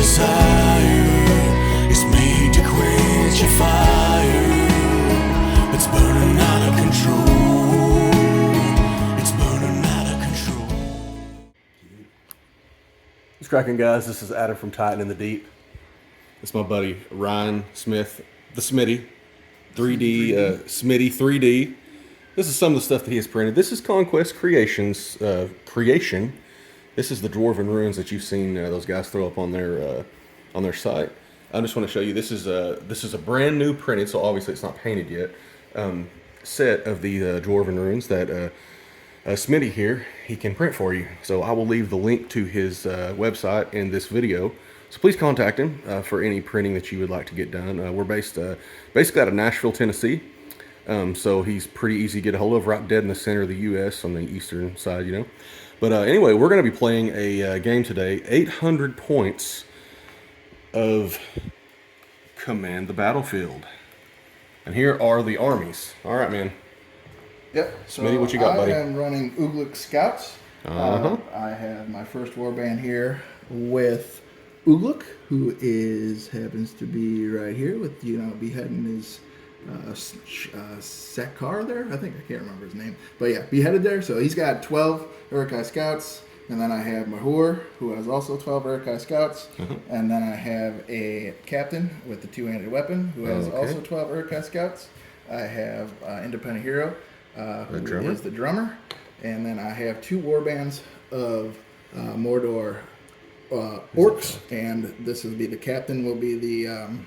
desire is made to quench a fire that's burning out of control. It's burning out of control. What's cracking, guys? This is Adam from TitanInTheDeep. It's my buddy Ryan Smith, the Smitty, 3D, Smitty 3D. This is some of the stuff that he has printed. This is Conquest Creations creation. This is the Dwarven runes that you've seen those guys throw up on their site. I just want to show you, this is a brand new printed, so obviously it's not painted yet, set of the Dwarven runes that Smitty here, he can print for you. So I will leave the link to his website in this video. So please contact him for any printing that you would like to get done. We're based basically out of Nashville, Tennessee. So he's pretty easy to get a hold of, right dead in the center of the U.S. on the eastern side, you know. But anyway, we're going to be playing a game today. 800 points of Command the Battlefield. And here are the armies. All right, man. Yep. So Smitty, what you got, buddy? I am running Ugluk Scouts. I have my first warband here with Ugluk, who happens to be right here with, beheading his Sakar there. I think I can't remember his name, but yeah, beheaded there. So he's got 12 Uruk-hai Scouts, and then I have Mauhur, who has also 12 Uruk-hai Scouts, and then I have a captain with the two-handed weapon who has also 12 Uruk-hai Scouts. I have Independent Hero, who is the drummer, and then I have two warbands of Mordor orcs, and this will be the captain. Will be the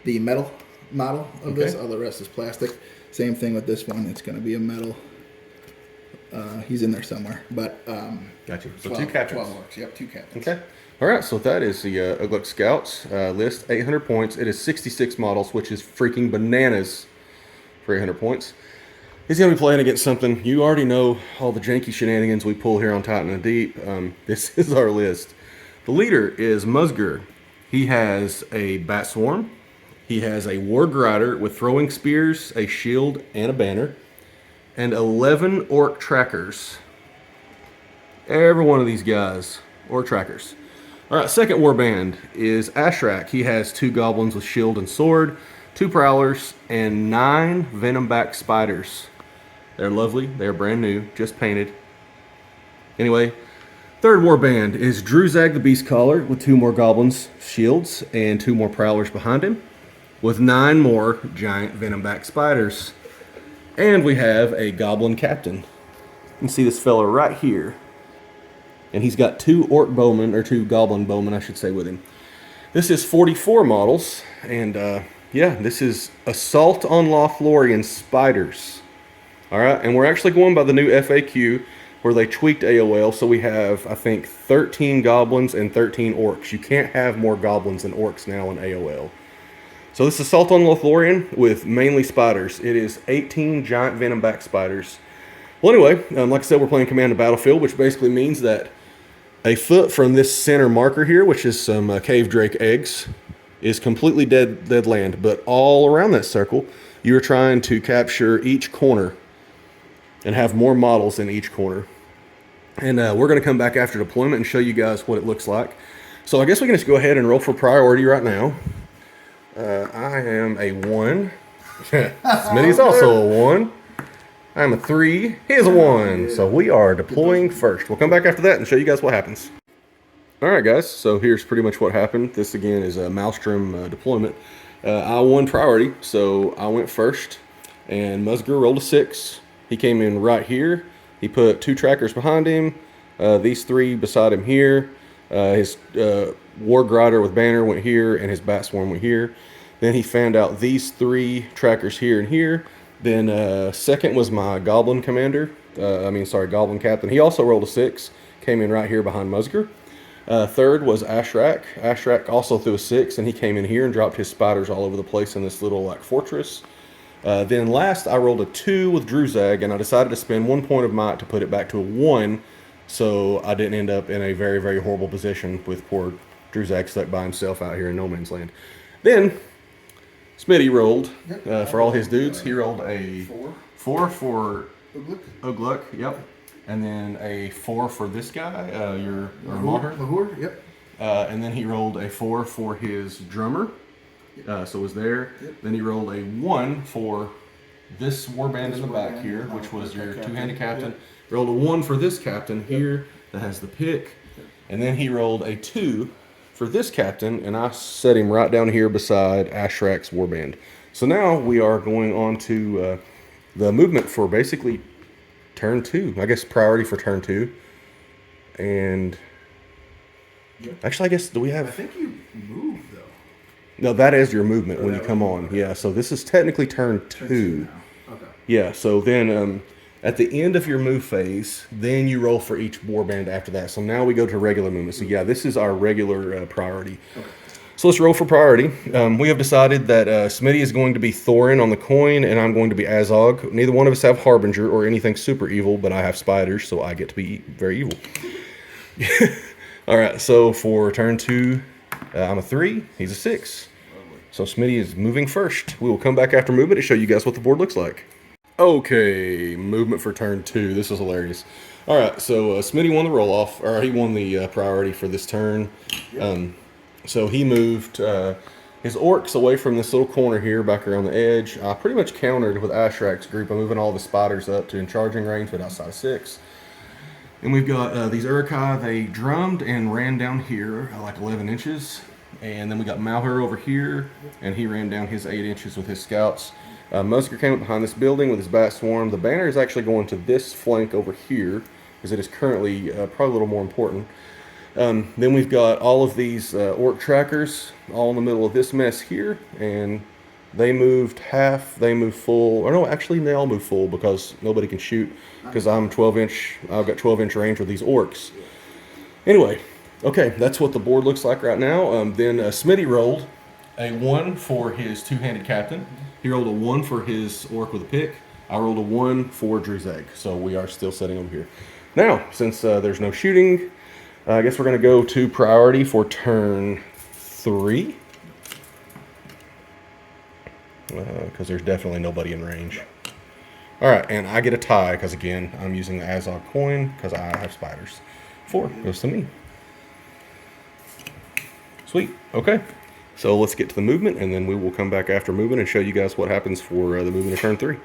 the metal model of this. All the rest is plastic. Same thing with this one. It's going to be a metal. He's in there somewhere, but gotcha. So 12, two captains. 12 orcs. Yep, two captains. Okay. All right. So that is the Ugluk Scouts list. 800 points. It is 66 models, which is freaking bananas for 800 points. He's going to be playing against something. You already know all the janky shenanigans we pull here on TitanInTheDeep. This is our list. The leader is Muzgur. He has a Bat Swarm. He has a Warg Rider with throwing spears, a shield, and a banner. And 11 Orc Trackers. Every one of these guys, Orc Trackers. All right, second warband is Askrak. He has 2 goblins with shield and sword, 2 prowlers, and 9 Venom-back spiders. They're lovely. They're brand new, just painted. Anyway, third warband is Druzhag the Beast Caller with 2 more goblins, shields, and 2 more prowlers behind him, with 9 more giant Venom-back spiders. And we have a Goblin Captain. You can see this fella right here. And he's got 2 Orc Bowmen, or 2 Goblin Bowmen, I should say, with him. This is 44 models, and yeah, this is Assault on Lothlorien Spiders. Alright, and we're actually going by the new FAQ, where they tweaked AOL, so we have, I think, 13 Goblins and 13 Orcs. You can't have more Goblins than Orcs now in AOL. So this is Assault on Lothlorien with mainly spiders. It is 18 giant Venom-back spiders. Well, anyway, like I said, we're playing Command the Battlefield, which basically means that a foot from this center marker here, which is some cave drake eggs, is completely dead land. But all around that circle, you're trying to capture each corner and have more models in each corner. And we're going to come back after deployment and show you guys what it looks like. So I guess we can just go ahead and roll for priority right now. I am a 1. Smitty's also a 1. I'm a 3. He's a 1. So we are deploying first. We'll come back after that and show you guys what happens. Alright guys, so here's pretty much what happened. This again is a Maelstrom deployment. I won priority, so I went first. And Muzgur rolled a 6. He came in right here. He put 2 trackers behind him. These 3 beside him here. His Warg Rider with banner went here, and his Bat Swarm went here. Then he found out these 3 trackers here and here. Then second was my Goblin Commander. Goblin Captain. He also rolled a 6. Came in right here behind Muzgur. Third was Askrak. Askrak also threw a 6, and he came in here and dropped his spiders all over the place in this little fortress. Then last, I rolled a 2 with Druzhag, and I decided to spend 1 point of might to put it back to a 1, so I didn't end up in a very, very horrible position with poor Druzhag stuck by himself out here in no man's land. Then Smitty rolled for all his dudes. He rolled a 4 for Ugluk, yep. And then a 4 for this guy, your Mauhur. Mauhur, yep. and then he rolled a 4 for his drummer. So it was there. Yep. Then he rolled a 1 for this warband in the back warband, here, which was your captain. two-handed captain. Yep. Rolled a 1 for this captain here that has the pick. And then he rolled a 2 for this captain, and I set him right down here beside Askrak's warband. So now we are going on to the movement for basically turn 2. I guess priority for turn 2. And actually, I guess, do we I have... think you moved though. No, that is your movement when you that come was- on. okay. Yeah, so this is technically turn 2. Now. Okay. Yeah, so then at the end of your move phase, then you roll for each warband after that. So now we go to regular movement. So yeah, this is our regular priority. Okay. So let's roll for priority. We have decided that Smitty is going to be Thorin on the coin, and I'm going to be Azog. Neither one of us have Harbinger or anything super evil, but I have spiders, so I get to be very evil. All right, so for turn 2, I'm a 3. He's a 6. So Smitty is moving first. We will come back after movement and show you guys what the board looks like. Okay, movement for turn 2. This is hilarious. All right, so Smitty won the roll-off, or he won the priority for this turn. So he moved his orcs away from this little corner here, back around the edge. I pretty much countered with Ashrak's group. I'm moving all the spiders up to in charging range, but outside of 6. And we've got these Uruk-hai. They drummed and ran down here like 11 inches. And then we got Mauhur over here, and he ran down his 8 inches with his scouts. Muzgur came up behind this building with his bat swarm. The banner is actually going to this flank over here, because it is currently probably a little more important. Then we've got all of these Orc Trackers all in the middle of this mess here, and they moved half, they moved full, or no, actually they all moved full because nobody can shoot, because I've got 12-inch range with these Orcs. Anyway, okay, that's what the board looks like right now. Then Smitty rolled a 1 for his two-handed captain. He rolled a 1 for his Orc with a pick. I rolled a 1 for Druzhag, so we are still sitting over here. Now, since there's no shooting, I guess we're going to go to priority for turn 3. Because there's definitely nobody in range. Alright, and I get a tie because, again, I'm using the Azog coin because I have spiders. 4 goes to me. Sweet. Okay. So let's get to the movement, and then we will come back after movement and show you guys what happens for the movement of turn 3.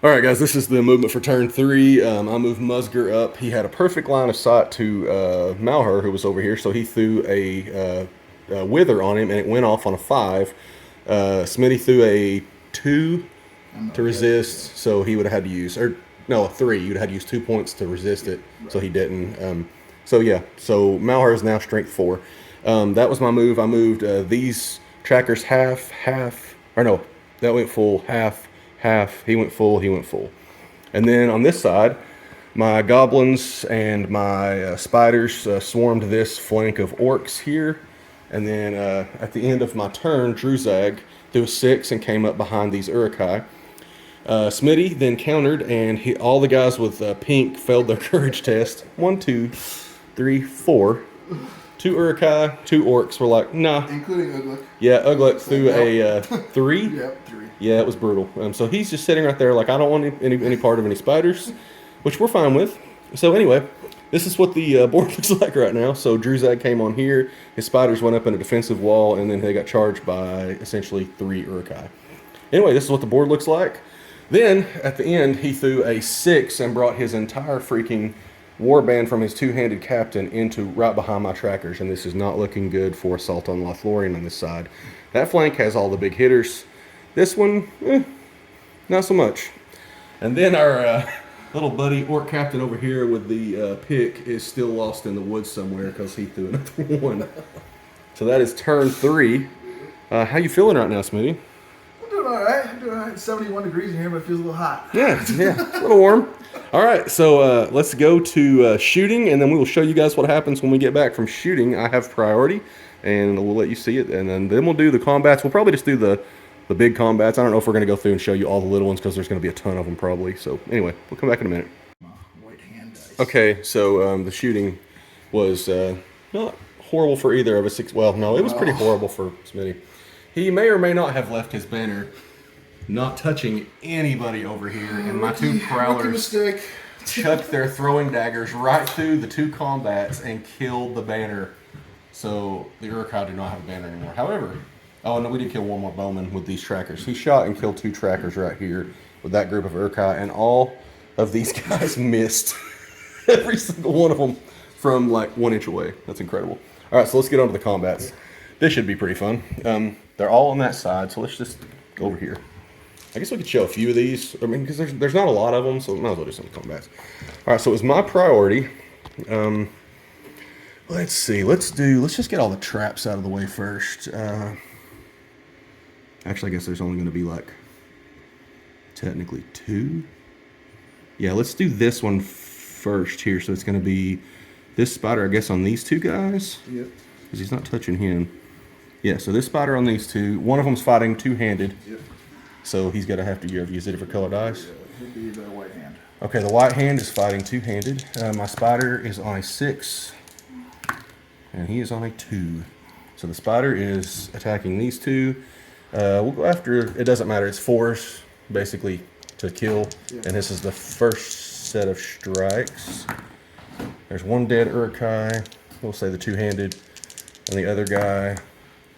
Alright guys, this is the movement for turn 3. I moved Muzgur up. He had a perfect line of sight to Mauhur, who was over here, so he threw a wither on him, and it went off on a 5. Smitty threw a 2 to resist, so he would have had to use, or no, a 3. You'd have had to use 2 points to resist it, so he didn't. So yeah, so Mauhur is now strength 4. That was my move. I moved these trackers half, or no, that went full, half. He went full, he went full. And then on this side, my goblins and my spiders swarmed this flank of orcs here. And then at the end of my turn, Druzhag threw a 6 and came up behind these Uruk-hai. Smitty then countered, and all the guys with pink failed their courage test. 1, 2, 3, 4. 2 Uruk-hai, 2 orcs were like, nah. Including Ugluk. Yeah, Ugluk threw a 3. Yep, 3. Yeah, it was brutal. So he's just sitting right there like, I don't want any part of any spiders, which we're fine with. So anyway, this is what the board looks like right now. So Druzhag came on here. His spiders went up in a defensive wall, and then they got charged by essentially 3 Uruk-hai. Anyway, this is what the board looks like. Then, at the end, he threw a 6 and brought his entire freaking warband from his two-handed captain into right behind my trackers. And this is not looking good for Assault on Lothlorien on this side. That flank has all the big hitters. This one, not so much. And then our little buddy Orc Captain over here with the pick is still lost in the woods somewhere because he threw another 1. So that is turn 3. How you feeling right now, Smitty? I'm doing all right. I'm doing all right. It's 71 degrees in here, but it feels a little hot. Yeah, a little warm. All right, so let's go to shooting, and then we will show you guys what happens when we get back from shooting. I have priority, and we'll let you see it, and then we'll do the combats. We'll probably just do the big combats. I don't know if we're going to go through and show you all the little ones because there's going to be a ton of them probably. So anyway, we'll come back in a minute. White hand dice. Okay, so the shooting was not horrible for either of us. Well, no, it was pretty horrible for Smitty. He may or may not have left his banner not touching anybody over here, and my 2 prowlers chucked their throwing daggers right through the 2 combats and killed the banner So the Uruk-hai do not have a banner anymore. However, oh no, we did kill one more bowman with these trackers. He shot and killed 2 trackers right here with that group of Uruk-hai, and all of these guys missed. Every single one of them from like 1 inch away. That's incredible. All right, so let's get on to the combats. This should be pretty fun. They're all on that side, so let's just go over here. I guess we could show a few of these. I mean, because there's not a lot of them, so we might as well do some combats. All right, so it was my priority. Let's see. Let's just get all the traps out of the way first. Actually, I guess there's only going to be like technically 2. Yeah, let's do this one first here. So it's going to be this spider, I guess, on these 2 guys. Yep. Because he's not touching him. Yeah, so this spider on these 2. One of them's fighting 2-handed. Yep. So he's got to have to use a different color dice. It'd be the white hand. Okay, the white hand is fighting 2-handed. My spider is on a 6. And he is on a 2. So the spider is attacking these 2. We'll go after, it doesn't matter, it's 4s, basically, to kill. Yeah. And this is the first set of strikes. There's 1 dead Uruk-hai. We'll say the 2-handed. And the other guy,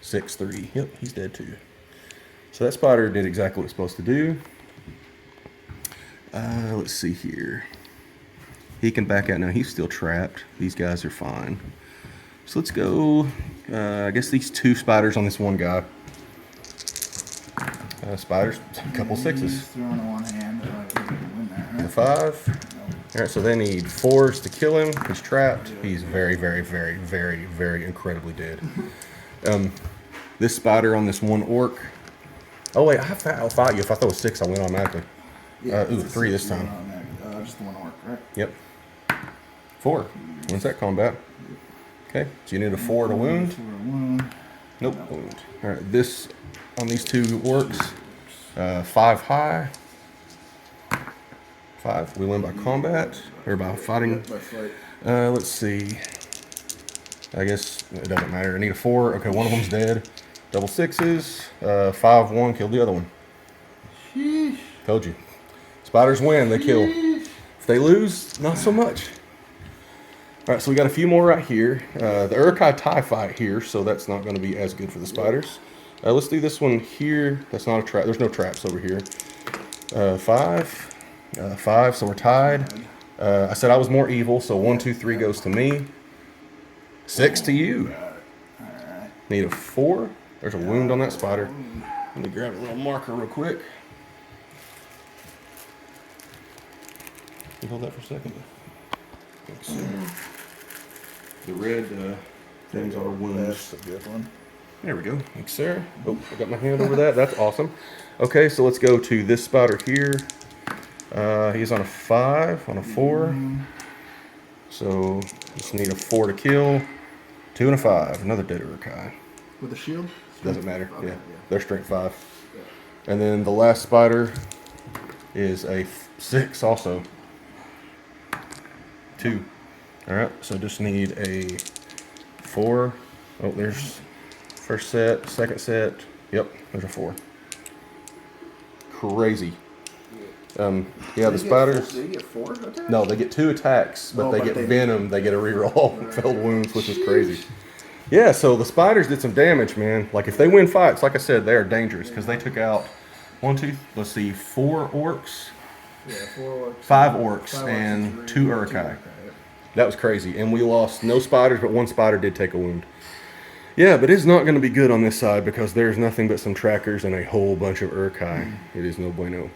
6-3. Yep, he's dead too. So that spider did exactly what it's supposed to do. Let's see here. He can back out now. He's still trapped. These guys are fine. So let's go, I guess these 2 spiders on this one guy. Spiders, a couple 6s. He's throwing a 1 hand. A 5. All right, so they need 4s to kill him. He's trapped. He's very, very, very, very, very incredibly dead. This spider on this 1 orc. Oh wait, I'll fight you. If I throw a 6, I win automatically. Yeah, 3 this time. Just the 1 orc, right? Yep. 4. Wins that combat. Okay, so you need a 4 to wound. 4 to wound. Nope, wound. All right, this on these 2 orcs. 5 high. 5. We win by combat or by fighting. By fight. Let's see. I guess it doesn't matter. I need a 4. Okay, one of them's dead. Double 6s. 5-1 killed the other one. Sheesh. Told you. Spiders win. They kill. If they lose, not so much. All right, so we got a few more right here. The Uruk-hai tie fight here, so that's not going to be as good for the spiders. Let's do this one here. That's not a trap. There's no traps over here. 5. 5, so we're tied. I said I was more evil, so 1, 2, 3 goes to me. 6 to you. Need a 4. There's a wound on that spider. Let me grab a little marker real quick. Can you hold that for a second? Thanks. The red things are wounds. That's a good one. There we go. Thanks, sir. Oh, I got my hand over that. That's awesome. Okay, so let's go to this spider here. He's on a 5, on a 4. So just need a 4 to kill. 2 and a 5. Another dead Uruk-hai. With a shield? Doesn't matter. Okay, Yeah, they're strength 5. Yeah. And then the last spider is a 6 also. 2. All right, so just need a 4. Oh, there's first set, second set. Yep, there's a 4. Crazy. Yeah, the spiders. Do they get 4 attacks? No, they get 2 attacks, but they get venom. They get a reroll. Failed wounds, which is crazy. Yeah, so the spiders did some damage, man. Like if they win fights, like I said, they are dangerous because they took out 4 orcs. Yeah, 4 orcs. 5 orcs and 2 Uruk-hai. That was crazy. And we lost no spiders, but 1 spider did take a wound. Yeah, but it's not going to be good on this side because there's nothing but some trackers and a whole bunch of Uruk-hai. It is no bueno.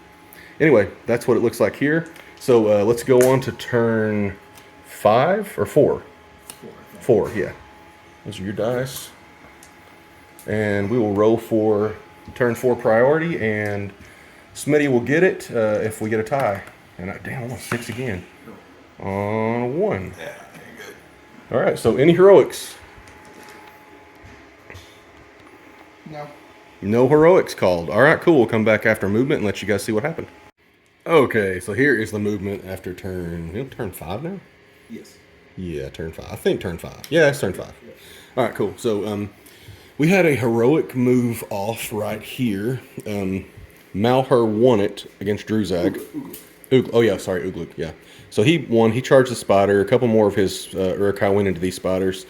Anyway, that's what it looks like here. So let's go on to turn 5 or 4. 4, yeah. Those are your dice. And we will roll for turn 4 priority, and Smitty will get it if we get a tie. And damn, I'm on 6 again. On a 1. Yeah, good. All right, so any heroics? No. No heroics called. All right, cool. We'll come back after movement and let you guys see what happened. Okay, so here is the movement after turn 5 now? Yes. Yeah, turn 5. I think turn 5. Yeah, it's turn 5. Yeah. All right, cool. So we had a heroic move off right here. Mauhur won it against Druzhag. Ugluk, yeah. So he won. He charged the spider. A couple more of his Uruk-hai went into these spiders.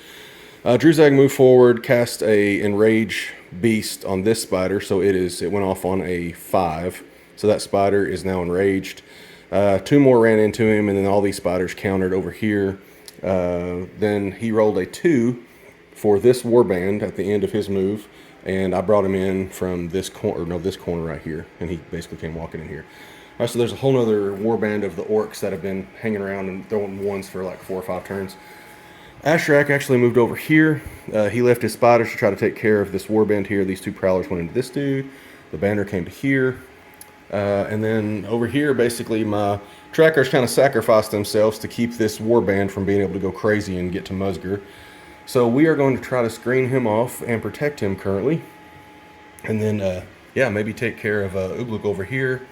Druzhag moved forward, cast a Enrage Beast on this spider, so it went off on a 5. So that spider is now enraged. 2 more ran into him, and then all these spiders countered over here. Then he rolled a 2 for this warband at the end of his move, and I brought him in from this corner, this corner right here, and he basically came walking in here. All right, so there's a whole other warband of the orcs that have been hanging around and throwing ones for like 4 or 5 turns. Askrak actually moved over here. He left his spiders to try to take care of this warband here. These 2 prowlers went into this dude. The banner came to here. And then over here, basically, my trackers kind of sacrificed themselves to keep this warband from being able to go crazy and get to Muzgur. So we are going to try to screen him off and protect him currently. And then, yeah, maybe take care of Ugluk over here.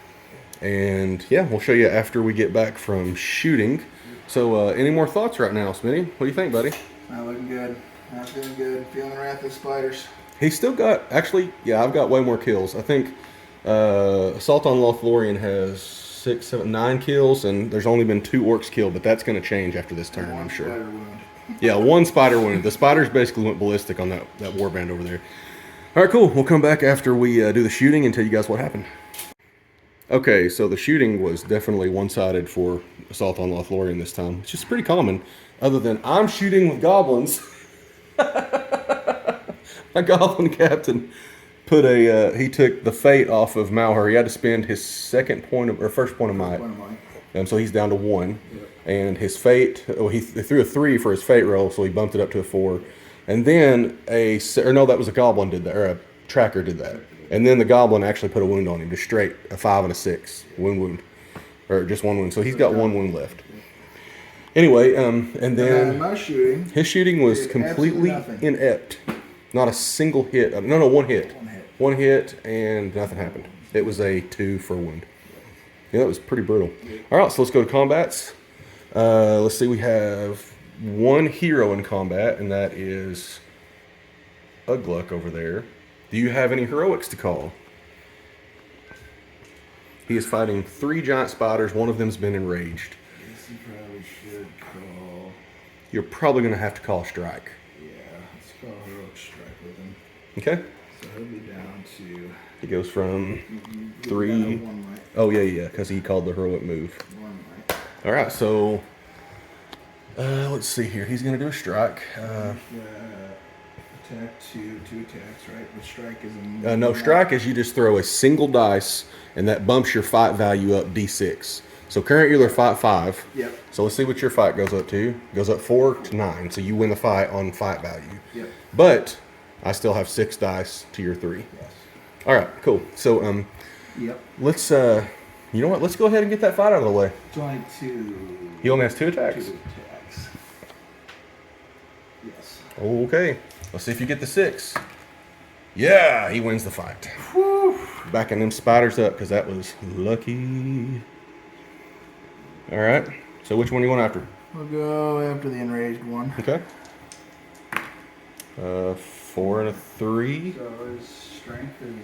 And, yeah, we'll show you after we get back from shooting. So, any more thoughts right now, Smitty? What do you think, buddy? Not looking good. Not feeling good. Feeling wrath of spiders. He's still got, actually, yeah, I've got way more kills. I think Assault on Lothlorien has 6, 7, 9 kills, and there's only been 2 orcs killed, but that's going to change after this turn, I'm sure. Spider wound. Yeah, 1 spider wound. The spiders basically went ballistic on that warband over there. All right, cool. We'll come back after we do the shooting and tell you guys what happened. Okay, so the shooting was definitely one-sided for Assault on Lothlorien this time. It's just pretty common, other than I'm shooting with goblins. My goblin captain put he took the fate off of Mauhur. He had to spend his first point of might. So he's down to 1. Yep. And his fate, he threw a 3 for his fate roll, so he bumped it up to a 4. And then that was a goblin did that, or a tracker did that. And then the goblin actually put a wound on him, just straight, a 5 and a 6. Wound. Or just 1 wound. So he's got 1 wound left. Anyway, and then my shooting, his shooting was completely inept. Not a single hit. No, 1 hit. 1 hit, and nothing happened. It was a 2 for a wound. Yeah, that was pretty brutal. All right, so let's go to combats. Let's see, we have 1 hero in combat, and that is Ugluk over there. Do you have any heroics to call? He is fighting 3 giant spiders. One of them's been enraged. Yes, you probably should call. You're probably going to have to call strike. Yeah, let's call heroic strike with him. Okay. So he'll be down to... He goes from 3... Down to 1 might. Oh, yeah, because he called the heroic move. 1 might. All right, so... let's see here. He's going to do a strike. Attack 2 attacks, right? The strike is in... No, strike is you just throw a single dice, and that bumps your fight value up D6. So currently you're fight 5. Yep. So let's see what your fight goes up to. It goes up 4 to 9, so you win the fight on fight value. Yep. But I still have 6 dice to your 3. Yes. All right, cool. So Yep. let's you know what? Let's go ahead and get that fight out of the way. 22. He only has 2 attacks. 2 attacks. Yes. Okay. Let's see if you get the 6. Yeah, he wins the fight. Whew. Backing them spiders up because that was lucky. All right. So which one do you want after? We'll go after the enraged one. Okay. 4 and a 3. So his strength is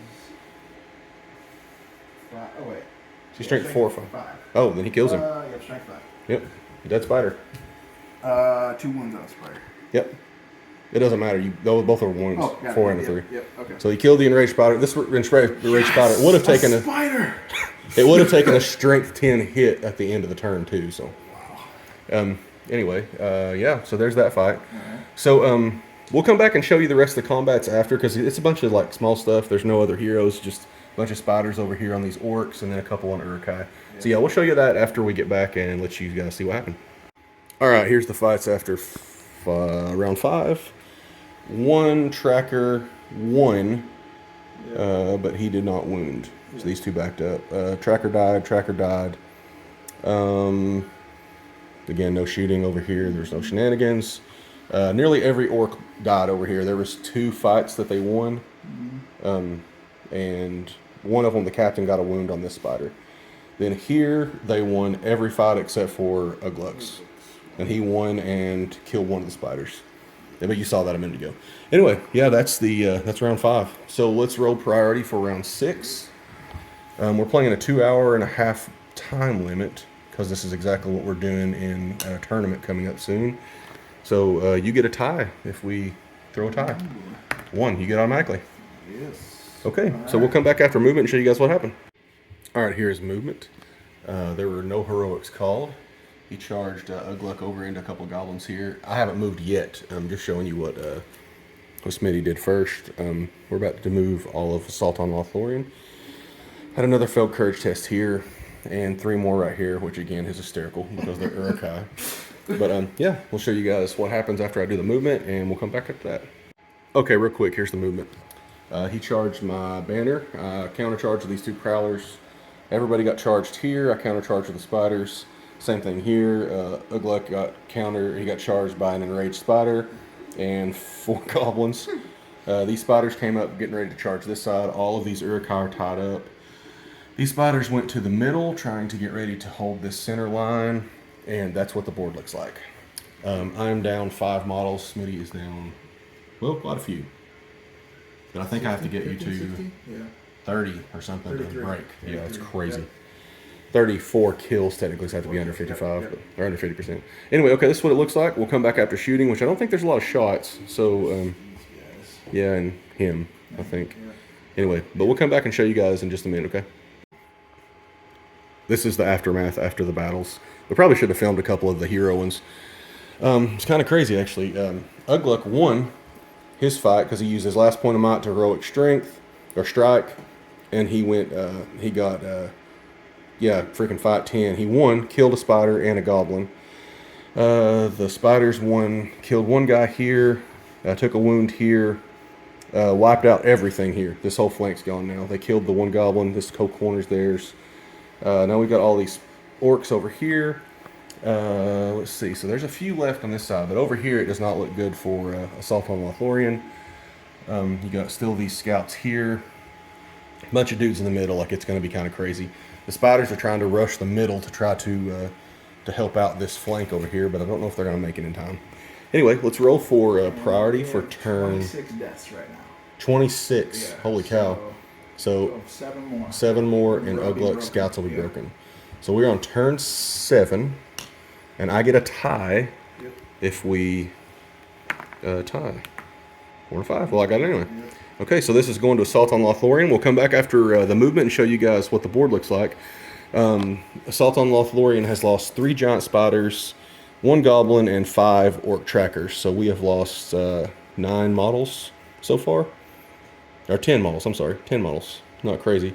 5. Oh wait. His strength 4 or 5. 5. Oh, then he kills him. Yep, strength 5. Yep. Dead spider. 2 wounds on the spider. Yep. It doesn't matter. Both are wounds. Oh, got 4 it. and a 3. Yep. Okay. So he killed the enraged spider. This enraged spider would have taken a spider. It would have taken a strength 10 hit at the end of the turn too. So, wow. Anyway, yeah. So there's that fight. Right. So we'll come back and show you the rest of the combats after because it's a bunch of like small stuff. There's no other heroes. Just a bunch of spiders over here on these orcs and then a couple on Uruk-hai. Yeah. So yeah, we'll show you that after we get back and let you guys see what happened. All right. Here's the fights after round 5. 1 tracker won, but he did not wound. So these 2 backed up. Tracker died. Again, no shooting over here. There's no shenanigans. Nearly every orc died over here. There was 2 fights that they won. And one of them, the captain got a wound on this spider. Then here, they won every fight except for Ugluk's. And he won and killed one of the spiders. Yeah, but you saw that a minute ago. Anyway, yeah, that's round 5. So let's roll priority for round 6. We're playing a 2-hour-and-a-half time limit because this is exactly what we're doing in a tournament coming up soon. So you get a tie if we throw a tie. 1, you get automatically. Yes. Okay, so we'll come back after movement and show you guys what happened. All right, here's movement. There were no heroics called. He charged Ugluk over into a couple of goblins here. I haven't moved yet. I'm just showing you what Smitty did first. We're about to move all of Assault on Lothlorien. Had another failed courage test here, and 3 more right here, which again is hysterical because they're Uruk-hai. But yeah, we'll show you guys what happens after I do the movement, and we'll come back after that. Okay, real quick, here's the movement. He charged my banner. Countercharged with these 2 prowlers. Everybody got charged here. I countercharged with the spiders. Same thing here. Ugluk he got charged by an enraged spider and 4 goblins. These spiders came up getting ready to charge this side. All of these Uruk-hai are tied up. These spiders went to the middle trying to get ready to hold this center line, and that's what the board looks like. I am down 5 models. Smitty is down, well, quite a few. But I think I have to get you to 30 or something to break. Yeah, it's crazy. 34 kills technically, so I have to be under 55, but, or under 50%. Anyway, okay, this is what it looks like. We'll come back after shooting, which I don't think there's a lot of shots. So, yeah, and him, I think. Anyway, but we'll come back and show you guys in just a minute, okay? This is the aftermath after the battles. We probably should have filmed a couple of the hero ones. It's kind of crazy, actually. Ugluk won his fight because he used his last point of might to heroic strength, or strike, and he went, he got, freaking fight 10. He won, killed a spider and a goblin. The spiders won, killed 1 guy here, took a wound here, wiped out everything here. This whole flank's gone now. They killed the 1 goblin, this whole corner's theirs. Now we've got all these orcs over here. Let's see, so there's a few left on this side, but over here it does not look good for Assault on Lothlorien. You got still these scouts here. A bunch of dudes in the middle, like it's going to be kind of crazy. The spiders are trying to rush the middle to try to help out this flank over here, but I don't know if they're going to make it in time. Anyway, let's roll for priority for turn. 26 deaths right now. 26. Yeah, holy cow. So 7 more, and Ugluk scouts will be broken. So we're on turn 7, and I get a tie if we tie. 4 and 5. Well, I got it anyway. Okay, so this is going to Assault on Lothlorien. We'll come back after the movement and show you guys what the board looks like. Assault on Lothlorien has lost 3 giant spiders, 1 goblin, and 5 orc trackers. So we have lost 9 models so far. Or 10 models, I'm sorry. 10 models. Not crazy.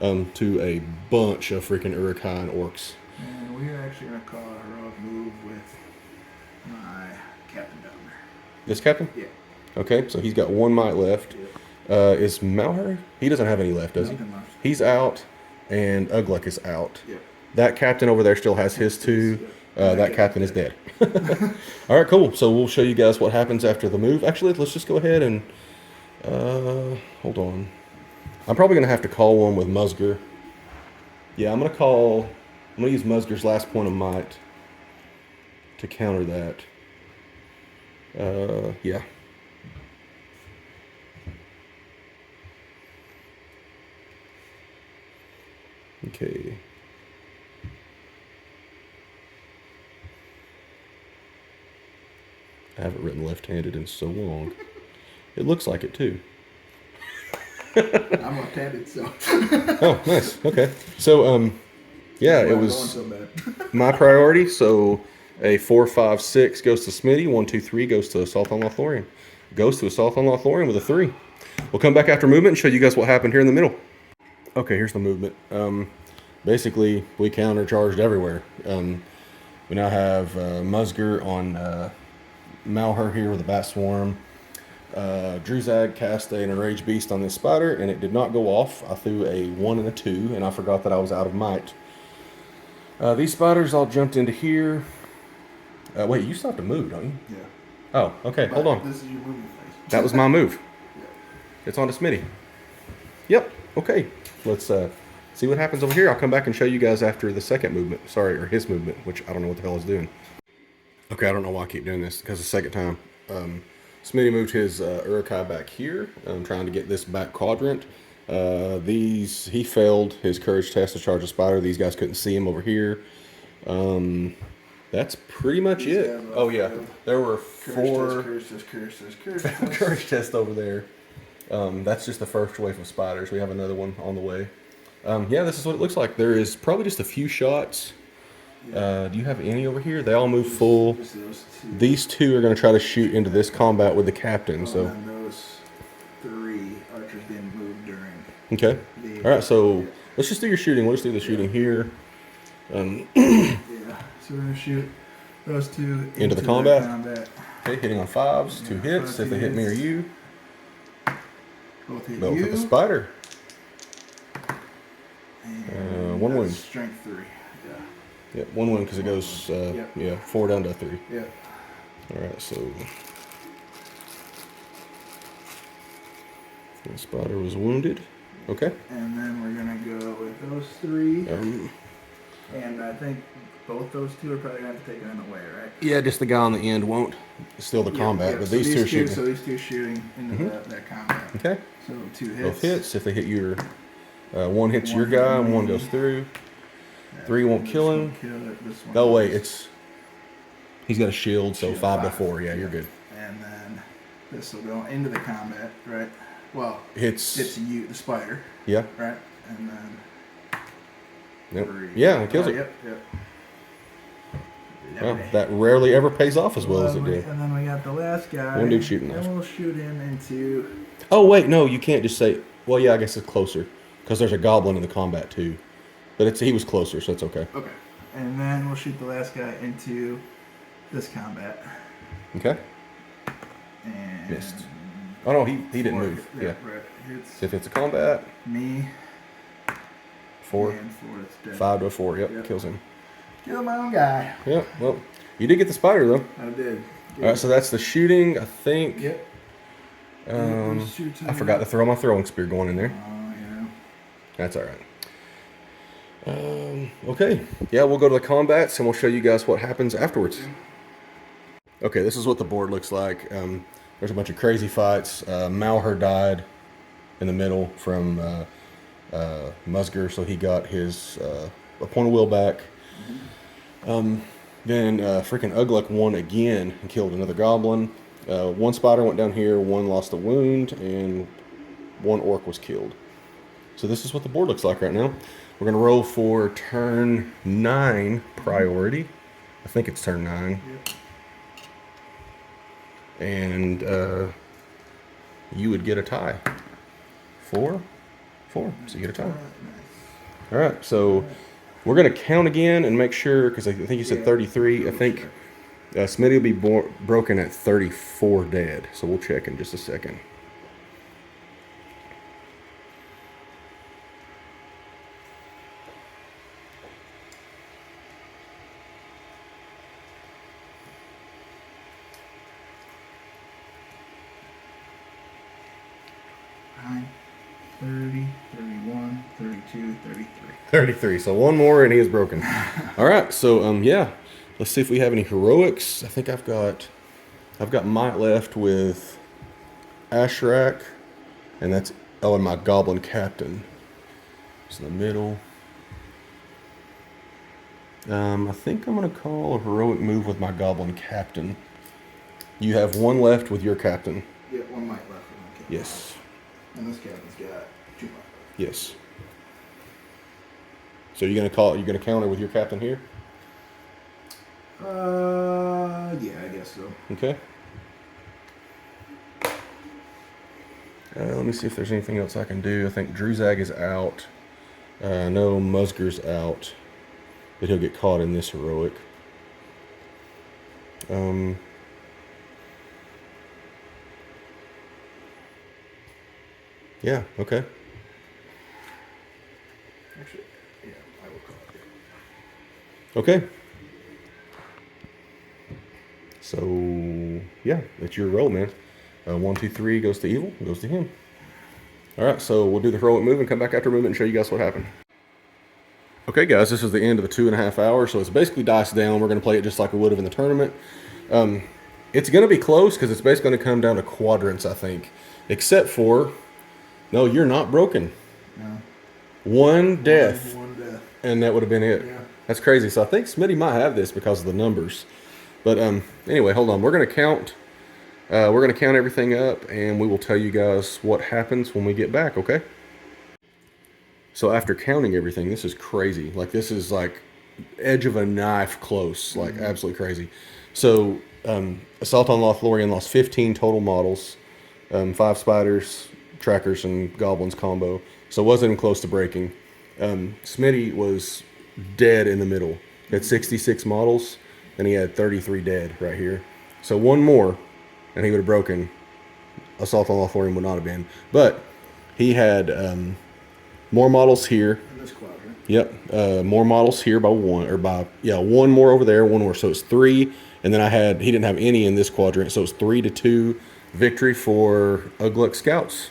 To a bunch of freaking Uruk-hai and orcs. And we are actually going to call a heroic move with my captain down there. This captain? Yeah. Okay, so he's got 1 might left. Is Mauhur? He doesn't have any left, does he? Left. He's out, and Ugluk is out. Yeah. That captain over there still has his 2. That captain is dead. All right, cool. So we'll show you guys what happens after the move. Actually, let's just go ahead and... hold on. I'm probably going to have to call one with Muzgur. Yeah, I'm going to use Muzgur's last point of might to counter that. Yeah. Okay. I haven't written left-handed in so long. It looks like it too. I'm left-handed, so. Oh, nice. Okay. So, yeah, it was so my priority. So, a 4, 5, 6 goes to Smitty. 1, 2, 3 goes to Assault on Lothlorien. Goes to Assault on Lothlorien with a 3. We'll come back after movement and show you guys what happened here in the middle. Okay, here's the movement. Basically, we countercharged everywhere. We now have Muzgur on Mauhur here with a bat swarm. Druzhag cast an enraged beast on this spider, and it did not go off. I threw a 1 and a 2, and I forgot that I was out of might. These spiders all jumped into here. Wait, you still have to move, don't you? Yeah. Oh, okay. Hold on. This is your moving phase. That was my move. Yeah. It's on to Smitty. Yep. Okay. Let's see what happens over here. I'll come back and show you guys after the second movement. Sorry, or his movement, which I don't know what the hell is doing. Okay, I don't know why I keep doing this, because the second time. Smitty moved his Uruk-hai back here. I'm trying to get this back quadrant. He failed his courage test to charge a spider. These guys couldn't see him over here. They That's pretty much These it. guys Oh off yeah, field. there were 4 Curse test. courage tests over there. That's just the first wave of spiders. We have another one on the way. Yeah, this is what it looks like. There is probably just a few shots. Do you have any over here? They all move full. Just those two. These 2 are going to try to shoot into this combat with the captain. So And those 3 archers didn't move during. okay. All right, so let's just do your shooting. We'll just do the shooting here. Yeah. So we're gonna shoot those 2 Into the their combat. Okay, hitting on 5s, 2 hits. 5 If they hit me or hits. you, Both hit both you. with the spider. And 1 that's wound. Strength 3. Yeah. Yep, 1 wound because it goes, Yep. yeah, 4 down to 3. Yeah. All right, so the spider was wounded. Okay. And then we're gonna go with those 3. Um, And I think both those 2 are probably gonna have to take them away, right? yeah, just the guy on the end won't. It's still the combat, Yeah, but so these 2 are shooting. So these 2 shooting into that combat. Okay. So 2 hits. Both hits. If they hit your, 1 hits your One guy, hit and 1 me. goes through. Yeah, 3 won't this kill one him. kill it, this one Oh wait, does. he's got a shield, so Shield 5 to 5. 4. Yeah, you're good. And then this will go into the combat, right? Well, Hits. it's you, the spider, Yeah. right? And then Yep. 3. Yeah, it kills Oh, it. Yep. Well, that rarely ever pays off as well as it did. And then we got the last guy. One dude shooting us. And we'll shoot him into. Oh wait, no, you can't just say. Well, yeah, I guess it's closer because there's a goblin in the combat too, but he was closer, so it's okay. Okay. And then we'll shoot the last guy into this combat. Okay. And Missed. Oh no, he didn't 4, move. Yeah. Right. Hits So if it's a combat, me. 4, And 4. It's dead. 5 to 4. Yep, Yep. kills him. Kill my own guy. Yep. Well, you did get the spider though. I did. All right, so that's the shooting. I think. Yep. I forgot to throw my throwing spear going in there. Oh yeah. That's all right. Okay. Yeah, we'll go to the combats and we'll show you guys what happens afterwards. Okay, this is what the board looks like. There's a bunch of crazy fights. Mauhur died in the middle from Muzgur, so he got his a point of will back. Then freaking Ugluk won again and killed another goblin. 1 spider went down here, 1 lost a wound, and 1 orc was killed. So this is what the board looks like right now. We're going to roll for turn 9 priority. I think it's turn 9. Yep. And you would get a tie. 4? 4. So you get a tie. All right, so we're going to count again and make sure, because I think you said 33. I think Smitty will be broken at 34 dead. So we'll check in just a second. Nine, 30, 31, 32, 33. 33. So 1 more and he is broken. All right. So yeah, let's see if we have any heroics. I think I've got might left with Askrak, and that's and my Goblin Captain. It's in the middle. I think I'm gonna call a heroic move with my Goblin Captain. You have 1 left with your captain. Yeah, 1 might left. For my captain. Yes. And this captain's got 2 might left. Yes. So you're gonna counter with your captain here? Yeah, I guess so. Okay. Let me see if there's anything else I can do. I think Druzhag is out. No, Muzgur's out. But he'll get caught in this heroic. Yeah, okay. Actually, yeah, I will call it. Okay. So, yeah, it's your roll, man. 1, 2, 3 goes to evil, goes to him. All right, so we'll do the heroic move and come back after movement and show you guys what happened. Okay, guys, this is the end of the 2.5 hours, so it's basically dice down. We're going to play it just like we would have in the tournament. It's going to be close because it's basically going to come down to quadrants, I think. Except for, no, you're not broken. No. 1 death, One death. and that would have been it. Yeah. That's crazy. So I think Smitty might have this because of the numbers. But anyway, hold on. We're gonna count. We're gonna count everything up, and we will tell you guys what happens when we get back. Okay? So after counting everything, this is crazy. Like this is like edge of a knife close. Like absolutely crazy. So Assault on Lothlorien lost 15 total models, 5 spiders, trackers, and goblins combo. So it wasn't even close to breaking. Smitty was dead in the middle. He had 66 models, and he had 33 dead right here. So one more, and he would have broken. Assault on Lothlorien would not have been. But he had more models here. In this quadrant. Yep, more models here by one, or by, yeah, one more over there, one more. So it's 3, and then he didn't have any in this quadrant, so it's 3-2 victory for Ugluk Scouts.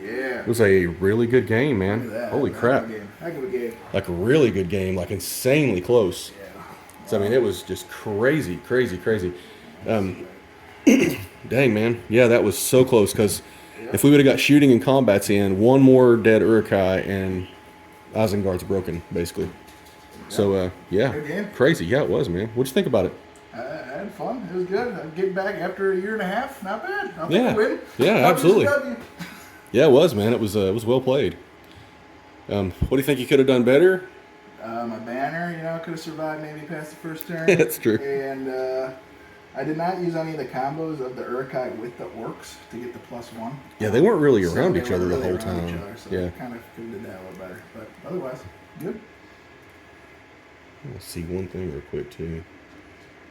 Yeah. It was a really good game, man. Look at that. Holy crap. Heck of a game. Like a really good game, like insanely close. Yeah. So, I mean, it was just crazy. Dang, man. Yeah, that was so close, because if we would have got shooting and combats in, one more dead Uruk-hai, and Isengard's broken, basically. So, yeah. Good game. Crazy. Yeah, it was, man. What'd you think about it? I had fun. It was good. I'm getting back after a year and a half. Not bad. I'll take Yeah. a win. Yeah, I'll absolutely. just W. Yeah, it was, man. It was well played. What do you think you could have done better? My banner, could have survived maybe past the first turn. That's true. And I did not use any of the combos of the Uruk-hai with the orcs to get the +1. Yeah, they weren't really So around they each other weren't the whole really around each time. other, so Yeah. I kind of could have did that a little better. But otherwise, good. Let's see one thing real quick, too.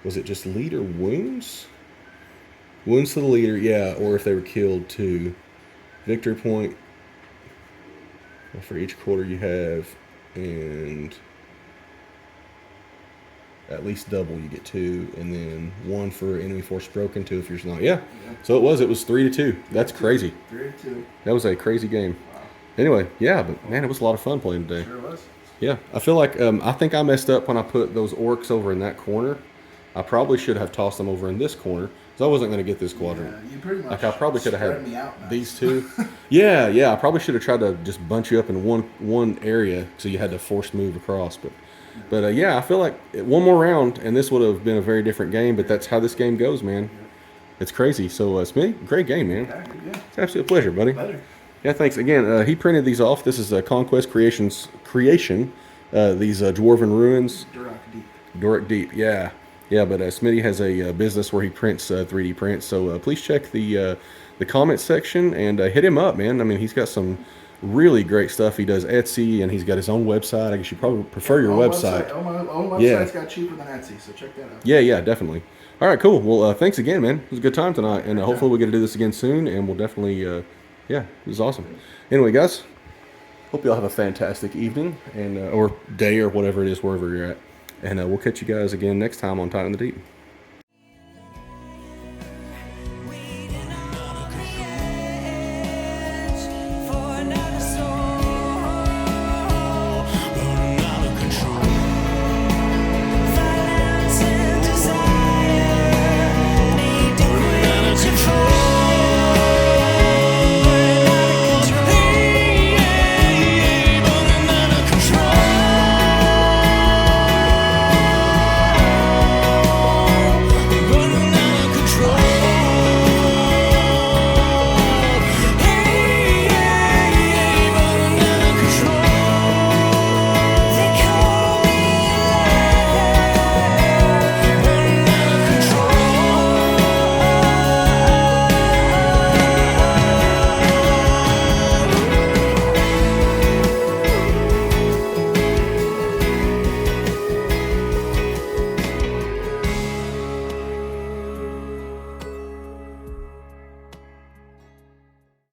Was it just leader wounds? Wounds to the leader, yeah, or if they were killed, too. Victory point for each quarter you have, and at least double you get 2, and then 1 for enemy force broken, 2 if you're not. Yeah. So it was 3-2. That's crazy. 3-2. That was a crazy game. Wow. Anyway, yeah, but man, it was a lot of fun playing today. Sure was. Yeah, I feel like I think I messed up when I put those orcs over in that corner. I probably should have tossed them over in this corner, because I wasn't going to get this quadrant. Yeah, you pretty much Like I probably could have spread me had out nice. these two. Yeah. I probably should have tried to just bunch you up in one area, so you had to force move across. But yeah, I feel like one more round, and this would have been a very different game. But that's how this game goes, man. It's crazy. So Smitty, great game, man. Yeah, good game. It's absolute pleasure, buddy. Better. Yeah, thanks again. He printed these off. This is Conquest Creations creation. These Dwarven Ruins. Duruk Deep, yeah. But Smitty has a business where he prints 3D prints. So please check the comment section and hit him up, man. I mean, he's got some really great stuff. He does Etsy, and he's got his own website. I guess you probably prefer your website. My own website's got cheaper than Etsy, so check that out. Yeah, definitely. All right, cool. Well, thanks again, man. It was a good time tonight, and hopefully we get to do this again soon, and we'll definitely, it was awesome. Anyway, guys, hope you all have a fantastic evening and or day or whatever it is, wherever you're at. And we'll catch you guys again next time on Titan the Deep.